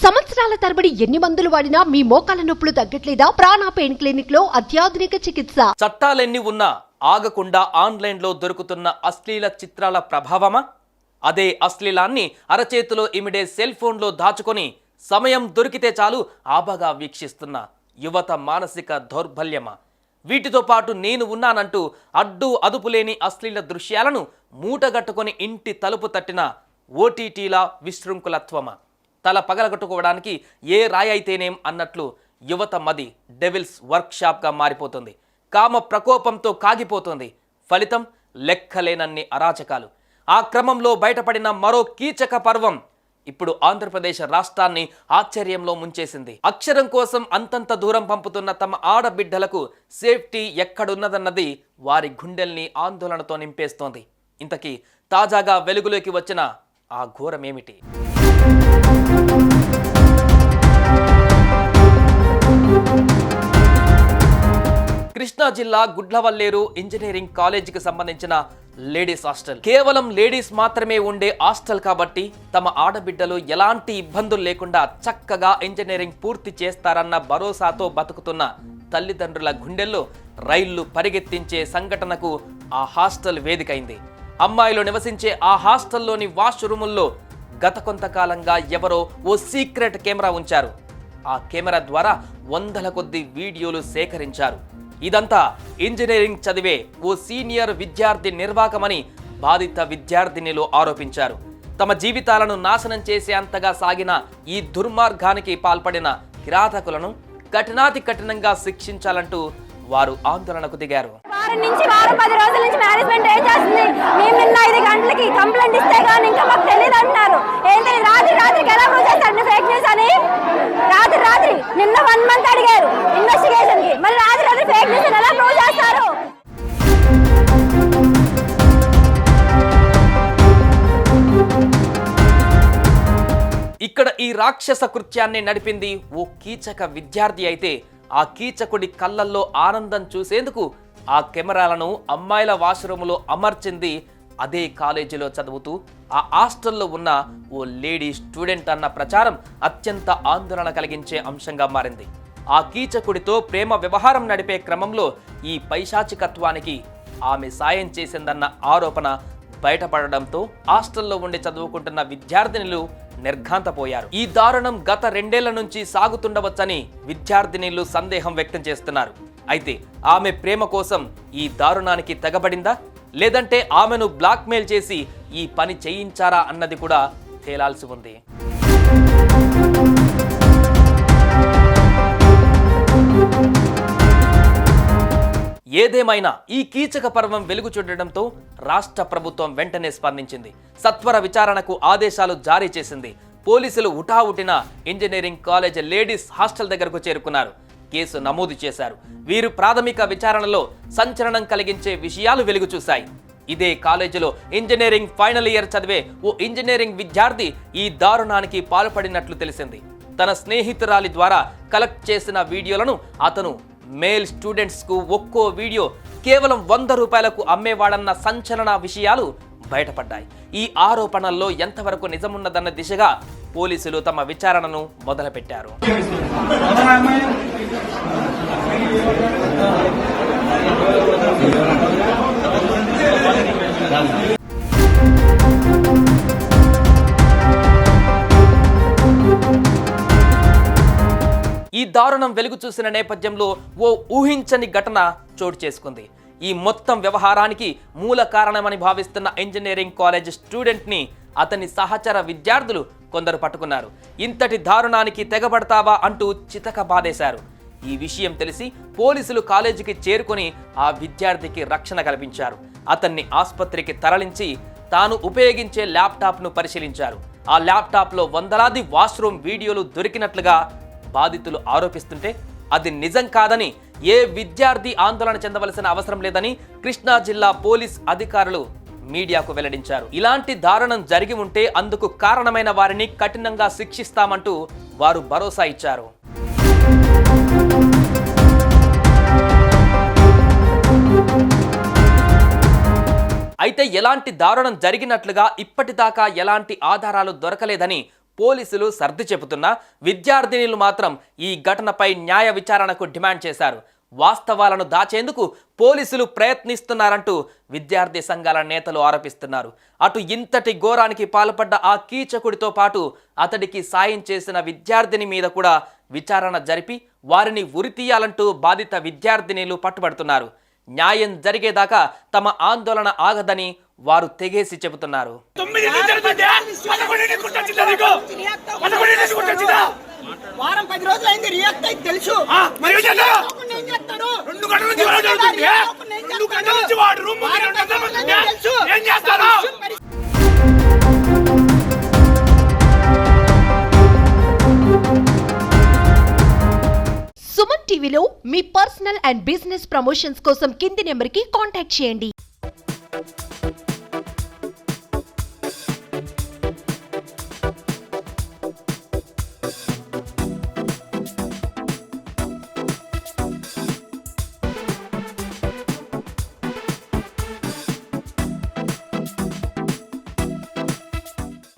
సంవత్సరాల తరబడి ఎన్ని మందులు వాడినా మీ మోకాల నొప్పులు తగ్గట్లేదా? ప్రాణ పెయిన్ క్లినిక్ లో అత్యాధునిక చికిత్స. చట్టాలెన్ని ఉన్నా ఆగకుండా ఆన్లైన్లో దొరుకుతున్న అశ్లీల చిత్రాల ప్రభావమా? అదే అశ్లీలాన్ని అరచేతిలో ఇమిడే సెల్ ఫోన్లో దాచుకొని సమయం దొరికితే చాలు ఆబగా వీక్షిస్తున్న యువత మానసిక దౌర్బల్యమా? వీటితో పాటు నేను ఉన్నానంటూ అడ్డు అదుపులేని అశ్లీల దృశ్యాలను మూటగట్టుకొని ఇంటి తలుపు తట్టిన ఓటీటీల విశృంఖలత్వమా? తల పగలగొట్టుకోవడానికి ఏ రాయి అయితేనేం అన్నట్లు యువత మది డెవిల్స్ వర్క్షాప్గా మారిపోతుంది. కామ ప్రకోపంతో కాగిపోతుంది. ఫలితం లెక్కలేనన్ని అరాచకాలు. ఆ క్రమంలో బయటపడిన మరో కీచక పర్వం ఇప్పుడు ఆంధ్రప్రదేశ్ రాష్ట్రాన్ని ఆశ్చర్యంలో ముంచేసింది. అక్షరం కోసం అంతంత దూరం పంపుతున్న తమ ఆడబిడ్డలకు సేఫ్టీ ఎక్కడున్నదన్నది వారి గుండెల్ని ఆందోళనతో నింపేస్తోంది. ఇంతకీ తాజాగా వెలుగులోకి వచ్చిన ఆ ఘోరమేమిటి? కృష్ణా జిల్లా గుడ్లవల్లేరు ఇంజనీరింగ్ కాలేజీకి సంబంధించిన లేడీస్ హాస్టల్. కేవలం లేడీస్ మాత్రమే ఉండే హాస్టల్ కాబట్టి తమ ఆడబిడ్డలు ఎలాంటి ఇబ్బందులు లేకుండా చక్కగా ఇంజనీరింగ్ పూర్తి చేస్తారన్న భరోసాతో బతుకుతున్న తల్లిదండ్రుల గుండెల్లో రైళ్లు పరిగెత్తించే సంఘటనకు ఆ హాస్టల్ వేదికైంది. అమ్మాయిలు నివసించే ఆ హాస్టల్లోని వాష్రూముల్లో గత కొంతకాలంగా ఎవరో ఓ సీక్రెట్ కెమెరా ఉంచారు. ఆ కెమెరా ద్వారా వందల కొద్ది వీడియోలు సేకరించారు. ఇదంతా ఇంజనీరింగ్ చదివే ఓ సీనియర్ విద్యార్థి నిర్వాకమని బాధిత విద్యార్థినిలు ఆరోపించారు. తమ జీవితాలను నాశనం చేసే అంతగా సాగిన ఈ దుర్మార్గానికి పాల్పడిన కిరాతకులను కఠినాతి కఠినంగా శిక్షించాలంటూ వారు ఆందోళనకు దిగారు. వారం 10 రోజుల నుంచి మేనేజ్మెంట్ ఏం చేస్తుంది? మేము నిన్న 5 గంటలకి కంప్లైంట్ ఇస్తే కానీ ఇంకా మాకు తెలియదు అంటున్నారు. ఏంటని రాత్రికి ఎలా ప్రూవ్ చేస్తారు ఫేక్ న్యూస్ అని? రాత్రి నిన్న 1 మంత్ అడిగారు ఇన్వెస్టిగేషన్ కి, మరి రాత్రి ఫేక్ న్యూస్ ఎలా ప్రూవ్ చేస్తారు? ఇక్కడ ఈ రాక్షస కృత్యాన్ని నడిపింది ఓ కీచక విద్యార్థి అయితే ఆ కీచకుడి కళ్ళల్లో ఆనందం చూసేందుకు ఆ కెమెరాలను అమ్మాయిల వాష్రూములో అమర్చింది అదే కాలేజీలో చదువుతూ ఆ హాస్టల్లో ఉన్న ఓ లేడీ స్టూడెంట్ అన్న ప్రచారం అత్యంత ఆందోళన కలిగించే అంశంగా మారింది. ఆ కీచకుడితో ప్రేమ వ్యవహారం నడిపే క్రమంలో ఈ పైశాచికత్వానికి ఆమె సాయం చేసిందన్న ఆరోపణ బయటపడడంతో హాస్టల్లో ఉండి చదువుకుంటున్న విద్యార్థినులు నిర్ఘాంతపోయారు. ఈ దారుణం గత 2 ఏళ్ల నుంచి సాగుతుండవచ్చని విద్యార్థినులు సందేహం వ్యక్తం చేస్తున్నారు. అయితే ఆమె ప్రేమ కోసం ఈ దారుణానికి తెగబడిందా, లేదంటే ఆమెను బ్లాక్మెయిల్ చేసి ఈ పని చేయించారా అన్నది కూడా తేలాల్సి ఉంది. ఏదేమైనా ఈ కీచక పర్వం వెలుగు చూడడంతో రాష్ట్ర ప్రభుత్వం వెంటనే స్పందించింది. సత్వర విచారణకు ఆదేశాలు జారీ చేసింది. పోలీసులు ఉటావుటిన ఇంజనీరింగ్ కాలేజ్ లేడీస్ హాస్టల్ దగ్గరకు చేరుకున్నారు. కేసు నమోదు చేశారు. వీరు ప్రాథమిక విచారణలో సంచలనం కలిగించే విషయాలు వెలుగు చూశాయి. ఇదే కాలేజీలో ఇంజనీరింగ్ ఫైనల్ ఇయర్ చదివే ఓ ఇంజనీరింగ్ విద్యార్థి ఈ దారుణానికి పాల్పడినట్లు తెలిసింది. తన స్నేహితురాలి ద్వారా కలెక్ట్ చేసిన వీడియోలను అతను మేల్ స్టూడెంట్స్ కు ఒక్కో వీడియో కేవలం 100 రూపాయలకు అమ్మేవాడన్న సంచలన విషయాలు బయటపడ్డాయి. ఈ ఆరోపణల్లో ఎంతవరకు నిజమున్నదన్న దిశగా పోలీసులు తమ విచారణను మొదలుపెట్టారు. ఈ దారుణం వెలుగు చూసిన నేపథ్యంలో ఓ ఊహించని ఘటన చోటు చేసుకుంది. ఈ మొత్తం వ్యవహారానికి మూల కారణమని భావిస్తున్న ఇంజనీరింగ్ కాలేజ్ స్టూడెంట్ని అతని సహచర విద్యార్థులు కొందరు పట్టుకున్నారు. ఇంతటి దారుణానికి తెగబడతావా అంటూ చితక బాధేశారు. ఈ విషయం తెలిసి పోలీసులు కాలేజీకి చేరుకొని ఆ విద్యార్థికి రక్షణ కల్పించారు. అతన్ని ఆసుపత్రికి తరలించి తాను ఉపయోగించే ల్యాప్టాప్ను పరిశీలించారు. ఆ ల్యాప్టాప్లో వందలాది వాష్రూమ్ వీడియోలు దొరికినట్లుగా బాధితులు ఆరోపిస్తుంటే అది నిజం కాదని, ఏ విద్యార్థి ఆందోళన చెందవలసిన అవసరం లేదని కృష్ణా జిల్లా పోలీస్ అధికారులు మీడియాకు వెల్లడించారు. ఇలాంటి దారుణం జరిగి ఉంటే అందుకు కారణమైన వారిని కఠినంగా శిక్షిస్తామంటూ వారు భరోసా ఇచ్చారు. అయితే ఎలాంటి దారుణం జరిగినట్లుగా ఇప్పటిదాకా ఎలాంటి ఆధారాలు దొరకలేదని పోలీసులు సర్ది చెబుతున్నా విద్యార్థినులు మాత్రం ఈ ఘటనపై న్యాయ విచారణకు డిమాండ్ చేశారు. వాస్తవాలను దాచేందుకు పోలీసులు ప్రయత్నిస్తున్నారంటూ విద్యార్థి సంఘాల నేతలు ఆరోపిస్తున్నారు. అటు ఇంతటి ఘోరానికి పాల్పడ్డ ఆ కీచకుడితో పాటు అతడికి సాయం చేసిన విద్యార్థిని మీద కూడా విచారణ జరిపి వారిని ఉరితీయాలంటూ బాధిత విద్యార్థినిలు పట్టుబడుతున్నారు. న్యాయం జరిగేదాకా తమ ఆందోళన ఆగదని వారు తెగేసి చెబుతున్నారు. వారం 10 రోజులు అయింది రియాక్ట్ అయితే తెలుసు. సుమన్ టీవీలో మీ పర్సనల్ అండ్ బిజినెస్ ప్రమోషన్స్ కోసం కింది నెంబర్కి కాంటాక్ట్ చేయండి.